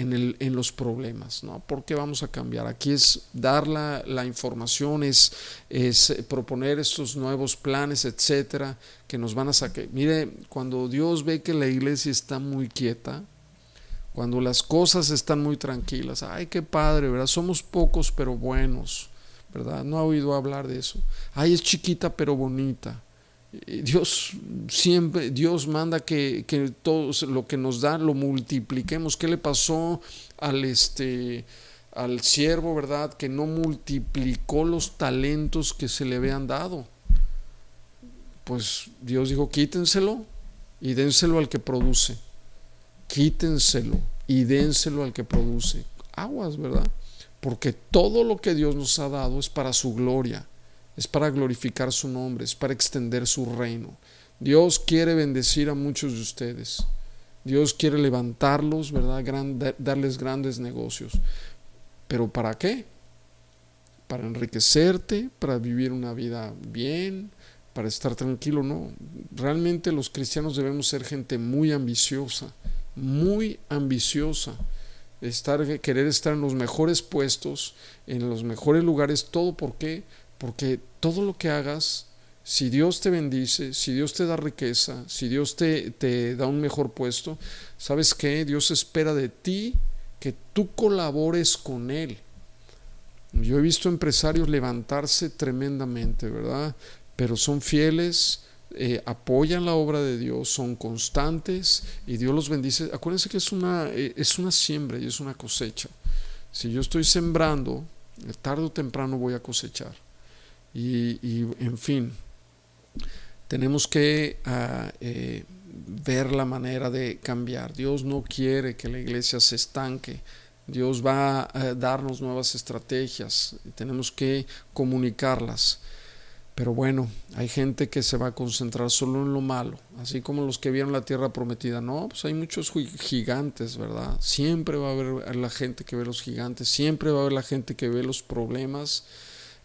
en los problemas, ¿no? ¿Por qué vamos a cambiar? Aquí es dar la información, es proponer estos nuevos planes, etcétera, que nos van a sacar. Mire, cuando Dios ve que la iglesia está muy quieta, cuando las cosas están muy tranquilas, ay, qué padre, ¿verdad? Somos pocos pero buenos, ¿verdad? No ha oído hablar de eso. Ay, es chiquita pero bonita. Dios manda que todo lo que nos da lo multipliquemos. ¿Qué le pasó al siervo, verdad, que no multiplicó los talentos que se le habían dado? Pues Dios dijo, quítenselo y dénselo al que produce. Quítenselo y dénselo al que produce. Aguas, ¿verdad? Porque todo lo que Dios nos ha dado es para su gloria, es para glorificar su nombre, es para extender su reino. Dios quiere bendecir a muchos de ustedes. Dios quiere levantarlos, ¿verdad?, darles grandes negocios. ¿Pero para qué? Para enriquecerte, para vivir una vida bien, para estar tranquilo. No, realmente los cristianos debemos ser gente muy ambiciosa, querer estar en los mejores puestos, en los mejores lugares. Todo, ¿por qué? Porque todo lo que hagas, si Dios te bendice, si Dios te da riqueza, si Dios te da un mejor puesto, ¿sabes qué? Dios espera de ti que tú colabores con Él. Yo he visto empresarios levantarse tremendamente, ¿verdad? Pero son fieles, apoyan la obra de Dios, son constantes y Dios los bendice. Acuérdense que es una siembra y es una cosecha. Si yo estoy sembrando, tarde o temprano voy a cosechar. Y en fin, tenemos que ver la manera de cambiar. Dios no quiere que la iglesia se estanque. Dios va a darnos nuevas estrategias y tenemos que comunicarlas. Pero bueno, hay gente que se va a concentrar solo en lo malo, así como los que vieron la tierra prometida. No, pues hay muchos gigantes, ¿verdad? Siempre va a haber la gente que ve los gigantes, siempre va a haber la gente que ve los problemas.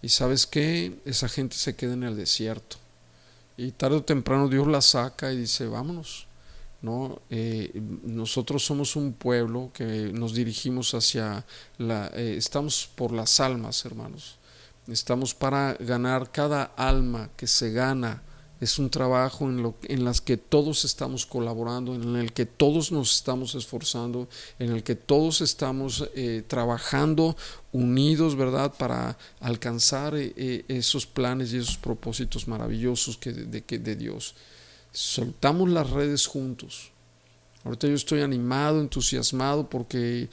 Y ¿sabes qué? Esa gente se queda en el desierto. Y tarde o temprano Dios la saca y dice, vámonos, ¿no? Nosotros somos un pueblo que nos dirigimos hacia estamos por las almas, hermanos. Estamos para ganar cada alma que se gana. Es un trabajo en las que todos estamos colaborando, en el que todos nos estamos esforzando, en el que todos estamos trabajando unidos, ¿verdad?, para alcanzar esos planes y esos propósitos maravillosos de Dios. Soltamos las redes juntos. Ahorita yo estoy animado, entusiasmado, porque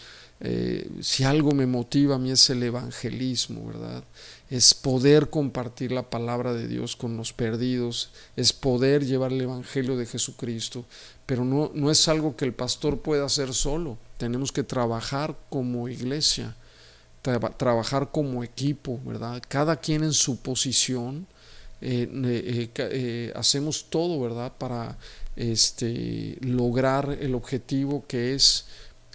si algo me motiva a mí es el evangelismo, ¿verdad? Es poder compartir la palabra de Dios con los perdidos, es poder llevar el evangelio de Jesucristo, pero no es algo que el pastor pueda hacer solo. Tenemos que trabajar como iglesia, trabajar como equipo, ¿verdad? Cada quien en su posición. Hacemos todo, ¿verdad?, para lograr el objetivo, que es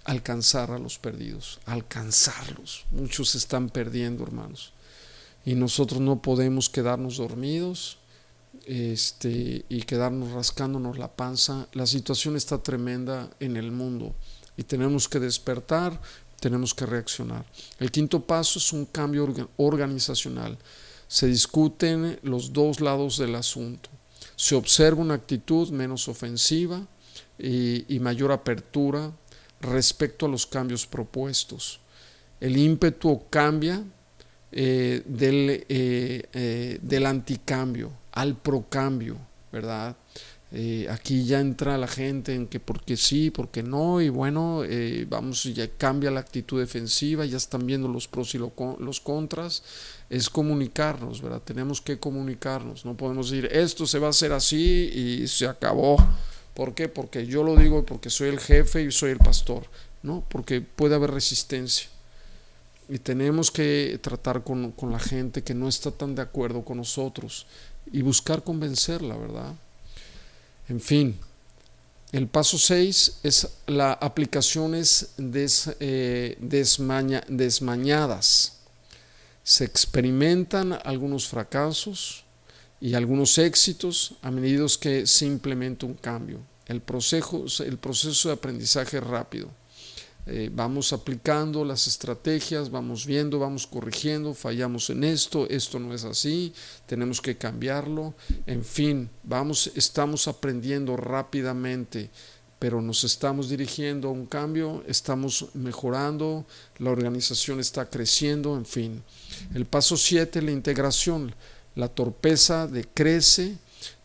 alcanzar a los perdidos, alcanzarlos. Muchos se están perdiendo, hermanos, y nosotros no podemos quedarnos dormidos y quedarnos rascándonos la panza. La situación está tremenda en el mundo y tenemos que despertar, tenemos que reaccionar. El quinto paso es un cambio organizacional. Se discuten los dos lados del asunto. Se observa una actitud menos ofensiva y mayor apertura respecto a los cambios propuestos. El ímpetu cambia del anticambio al procambio, ¿verdad? Aquí ya entra la gente en que porque sí, porque no, y bueno, vamos, ya cambia la actitud defensiva, ya están viendo los pros y los contras. Es comunicarnos, ¿verdad? Tenemos que comunicarnos, no podemos decir esto se va a hacer así y se acabó. ¿Por qué? Porque yo lo digo, porque soy el jefe y soy el pastor, ¿no? Porque puede haber resistencia. Y tenemos que tratar con la gente que no está tan de acuerdo con nosotros y buscar convencerla, ¿verdad? En fin, el paso 6 es las aplicaciones desmañadas. Se experimentan algunos fracasos y algunos éxitos a medida que se implementa un cambio. El proceso de aprendizaje es rápido. Vamos aplicando las estrategias, vamos viendo, vamos corrigiendo, fallamos en esto no es así, tenemos que cambiarlo, en fin, estamos aprendiendo rápidamente, pero nos estamos dirigiendo a un cambio, estamos mejorando, la organización está creciendo, en fin. El paso 7, la integración, la torpeza decrece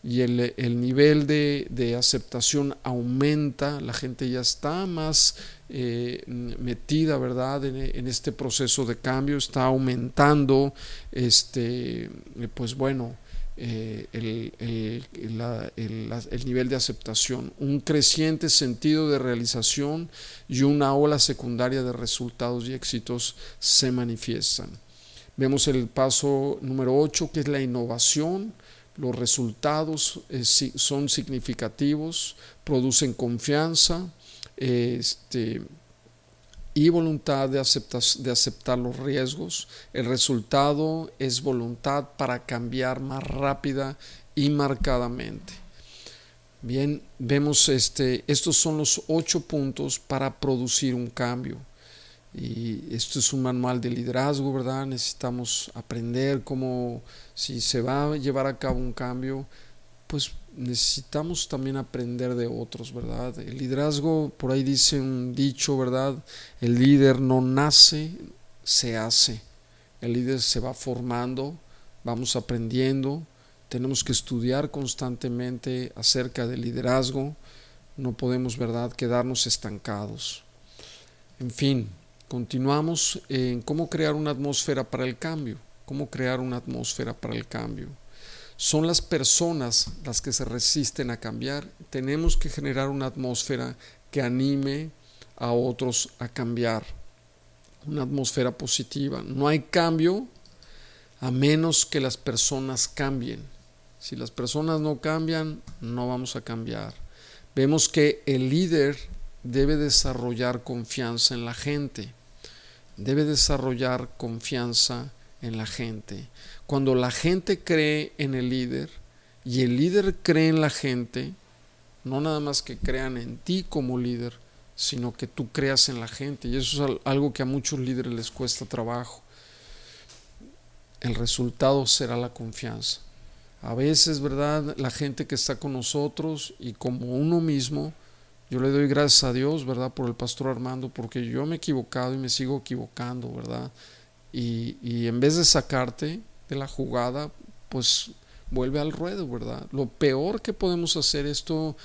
y el nivel de aceptación aumenta, la gente ya está más metida, ¿verdad?, en este proceso de cambio, está aumentando, pues bueno, el nivel de aceptación, un creciente sentido de realización y una ola secundaria de resultados y éxitos se manifiestan. Vemos el paso número 8, que es la innovación. Los resultados son significativos, producen confianza y voluntad de aceptar los riesgos. El resultado es voluntad para cambiar más rápida y marcadamente. Bien, vemos estos son los 8 puntos para producir un cambio. Y esto es un manual de liderazgo, ¿verdad? Necesitamos aprender cómo, si se va a llevar a cabo un cambio, pues necesitamos también aprender de otros, ¿verdad? El liderazgo, por ahí dice un dicho, ¿verdad? El líder no nace, se hace. El líder se va formando, vamos aprendiendo, tenemos que estudiar constantemente acerca del liderazgo, no podemos, ¿verdad?, quedarnos estancados. En fin, continuamos en cómo crear una atmósfera para el cambio. ¿Cómo crear una atmósfera para el cambio? Son las personas las que se resisten a cambiar. Tenemos que generar una atmósfera que anime a otros a cambiar. Una atmósfera positiva. No hay cambio a menos que las personas cambien. Si las personas no cambian, no vamos a cambiar. Vemos que el líder debe desarrollar confianza en la gente. Debe desarrollar confianza en la gente. Cuando la gente cree en el líder y el líder cree en la gente, no nada más que crean en ti como líder, sino que tú creas en la gente. Y eso es algo que a muchos líderes les cuesta trabajo. El resultado será la confianza. A veces, ¿verdad?, la gente que está con nosotros y como uno mismo, yo le doy gracias a Dios, ¿verdad?, por el pastor Armando, porque yo me he equivocado y me sigo equivocando, ¿verdad? Y en vez de sacarte de la jugada, pues vuelve al ruedo, ¿verdad? Lo peor que podemos hacer esto,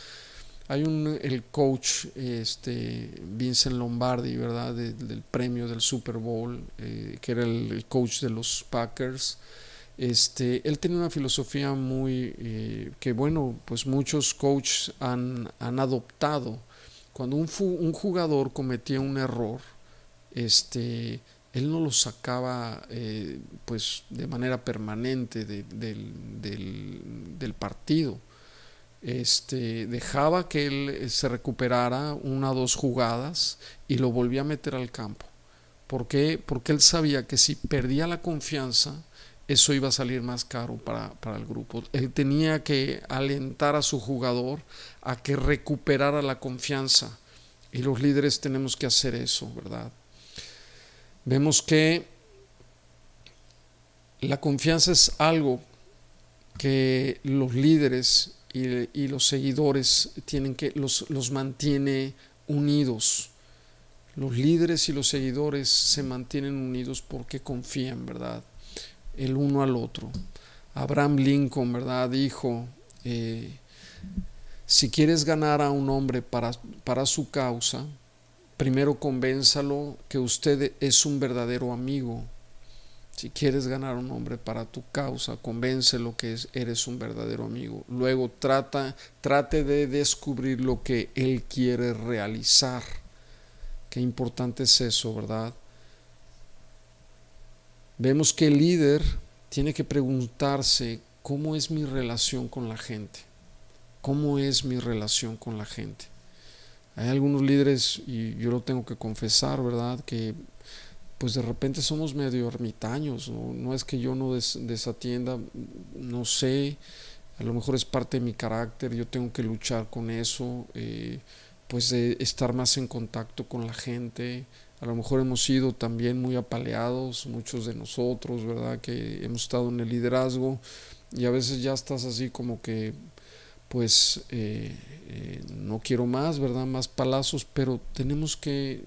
hay el coach Vincent Lombardi, ¿verdad?, del premio del Super Bowl, que era el coach de los Packers. Él tenía una filosofía muy que bueno, pues muchos coaches han adoptado. Cuando un jugador cometía un error, él no lo sacaba pues de manera permanente del partido. Dejaba que él se recuperara 1 o 2 jugadas y lo volvía a meter al campo. ¿Por qué? Porque él sabía que si perdía la confianza, eso iba a salir más caro para el grupo. Él tenía que alentar a su jugador a que recuperara la confianza. Y los líderes tenemos que hacer eso, ¿verdad? Vemos que la confianza es algo que los líderes y los seguidores los mantiene unidos. Los líderes y los seguidores se mantienen unidos porque confían, ¿verdad?, el uno al otro. Abraham Lincoln, ¿verdad?, dijo, Eh, si quieres ganar a un hombre para su causa, primero convénzalo que usted es un verdadero amigo. Si quieres ganar a un hombre para tu causa, convéncelo que eres un verdadero amigo. Luego trate de descubrir lo que él quiere realizar. Qué importante es eso, ¿verdad? Vemos que el líder tiene que preguntarse cómo es mi relación con la gente. ¿Cómo es mi relación con la gente? Hay algunos líderes, y yo lo tengo que confesar, ¿verdad?, que pues de repente somos medio ermitaños, ¿no? No es que yo no desatienda, no sé, a lo mejor es parte de mi carácter, yo tengo que luchar con eso, pues de estar más en contacto con la gente. A lo mejor hemos sido también muy apaleados, muchos de nosotros, ¿verdad?, que hemos estado en el liderazgo y a veces ya estás así como que pues no quiero más, ¿verdad?, más palazos, pero tenemos que,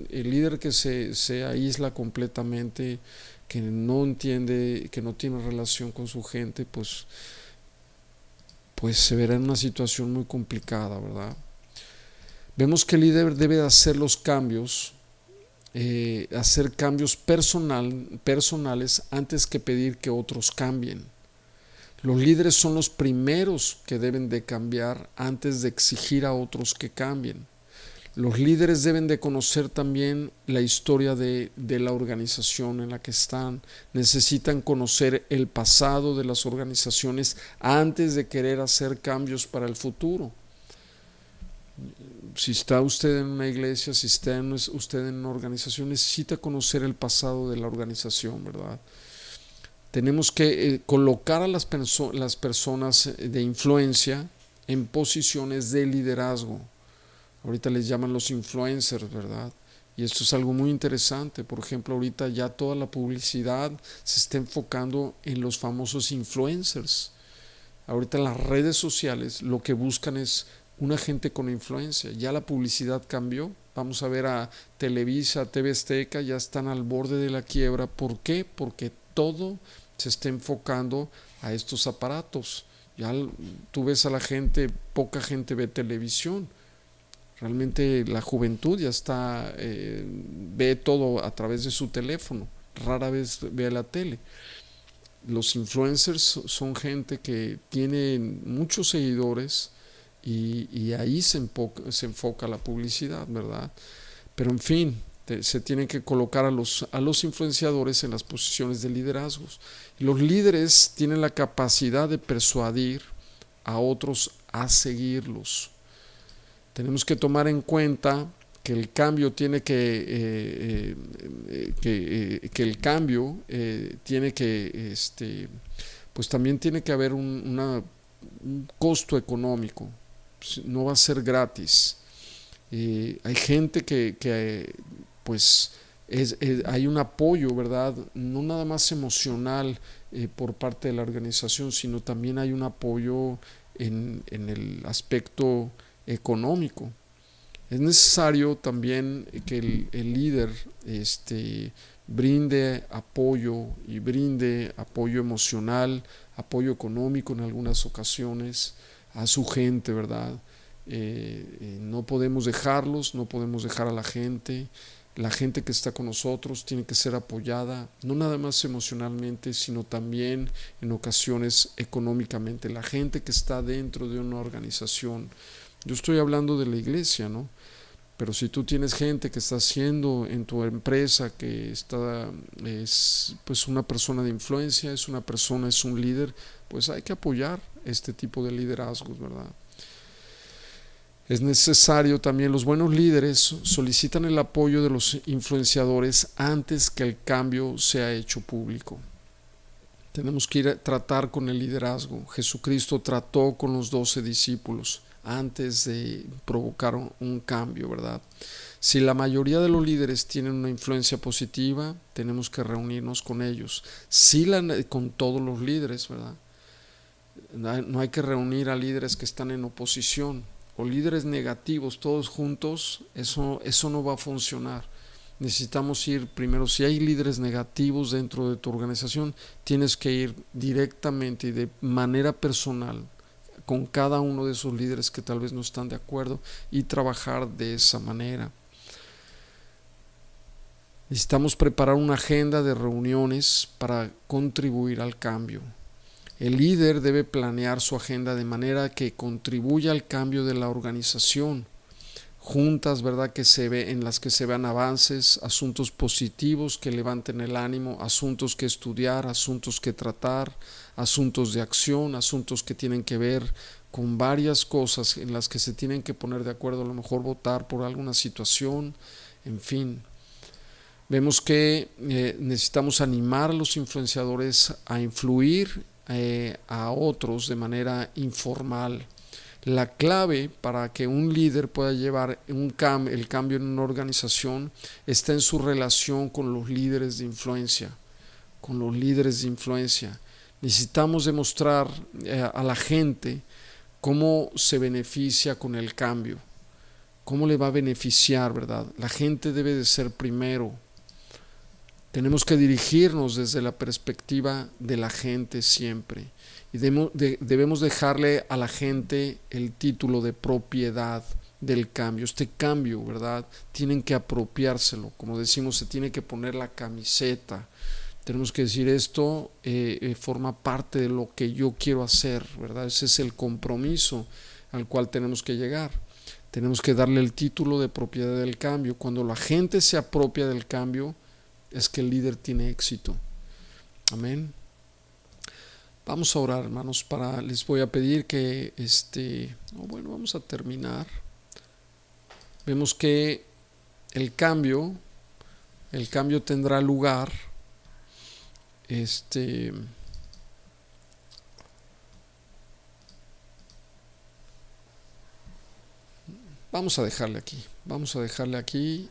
el líder que se aísla completamente, que no entiende, que no tiene relación con su gente, pues se verá en una situación muy complicada, ¿verdad? Vemos que el líder debe hacer los cambios, hacer cambios personales antes que pedir que otros cambien. Los líderes son los primeros que deben de cambiar antes de exigir a otros que cambien. Los líderes deben de conocer también la historia de la organización en la que están. Necesitan conocer el pasado de las organizaciones antes de querer hacer cambios para el futuro. Si está usted en una iglesia, si está usted en una organización, necesita conocer el pasado de la organización, ¿verdad? Tenemos que colocar a las personas de influencia en posiciones de liderazgo. Ahorita les llaman los influencers, ¿verdad? Y esto es algo muy interesante. Por ejemplo, ahorita ya toda la publicidad se está enfocando en los famosos influencers. Ahorita las redes sociales lo que buscan es una gente con influencia. Ya la publicidad cambió. Vamos a ver a Televisa, TV Azteca, ya están al borde de la quiebra. ¿Por qué? Porque todo se está enfocando a estos aparatos. Ya tú ves a la gente, poca gente ve televisión. Realmente la juventud ya está, ve todo a través de su teléfono. Rara vez ve la tele. Los influencers son gente que tiene muchos seguidores y ahí se enfoca la publicidad, ¿verdad? Pero en fin, se tienen que colocar a los influenciadores en las posiciones de liderazgos. Los líderes tienen la capacidad de persuadir a otros a seguirlos. Tenemos que tomar en cuenta que el cambio tiene que el cambio tiene que pues también tiene que haber un costo económico. No va a ser gratis. Hay gente que pues hay un apoyo, ¿verdad?, no nada más emocional por parte de la organización, sino también hay un apoyo en el aspecto económico. Es necesario también que el líder brinde apoyo y brinde apoyo emocional, apoyo económico en algunas ocasiones a su gente, ¿verdad? No podemos dejarlos, no podemos dejar a la gente. La gente que está con nosotros tiene que ser apoyada, no nada más emocionalmente, sino también en ocasiones económicamente. La gente que está dentro de una organización. Yo estoy hablando de la iglesia, ¿no? Pero si tú tienes gente que está haciendo en tu empresa, que es pues una persona de influencia, es un líder, pues hay que apoyar este tipo de liderazgos, ¿verdad? Es necesario también, los buenos líderes solicitan el apoyo de los influenciadores antes que el cambio sea hecho público. Tenemos que ir a tratar con el liderazgo. Jesucristo trató con los 12 discípulos antes de provocar un cambio, ¿verdad? Si la mayoría de los líderes tienen una influencia positiva, tenemos que reunirnos con ellos. Sí, con todos los líderes, ¿verdad? No hay que reunir a líderes que están en oposición o líderes negativos todos juntos. Eso no va a funcionar. Necesitamos ir primero, si hay líderes negativos dentro de tu organización, tienes que ir directamente y de manera personal con cada uno de esos líderes que tal vez no están de acuerdo y trabajar de esa manera. Necesitamos preparar una agenda de reuniones para contribuir al cambio. El líder debe planear su agenda de manera que contribuya al cambio de la organización. Juntas, ¿verdad?, en las que se vean avances, asuntos positivos que levanten el ánimo, asuntos que estudiar, asuntos que tratar, asuntos de acción, asuntos que tienen que ver con varias cosas en las que se tienen que poner de acuerdo, a lo mejor votar por alguna situación, en fin. Vemos que necesitamos animar a los influenciadores a influir a otros de manera informal. La clave para que un líder pueda llevar el cambio en una organización está en su relación con los líderes de influencia. Necesitamos demostrar a la gente cómo se beneficia con el cambio, cómo le va a beneficiar, ¿verdad? La gente debe de ser primero. Tenemos que dirigirnos desde la perspectiva de la gente siempre. Y debemos dejarle a la gente el título de propiedad del cambio. Este cambio, ¿verdad?, tienen que apropiárselo. Como decimos, se tiene que poner la camiseta. Tenemos que decir esto forma parte de lo que yo quiero hacer, ¿verdad? Ese es el compromiso al cual tenemos que llegar. Tenemos que darle el título de propiedad del cambio. Cuando la gente se apropia del cambio, es que el líder tiene éxito. Amén. Vamos a orar, hermanos, les voy a pedir que vamos a terminar. Vemos que el cambio tendrá lugar. Vamos a dejarle aquí,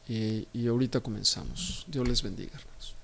y ahorita comenzamos. Dios les bendiga, hermanos.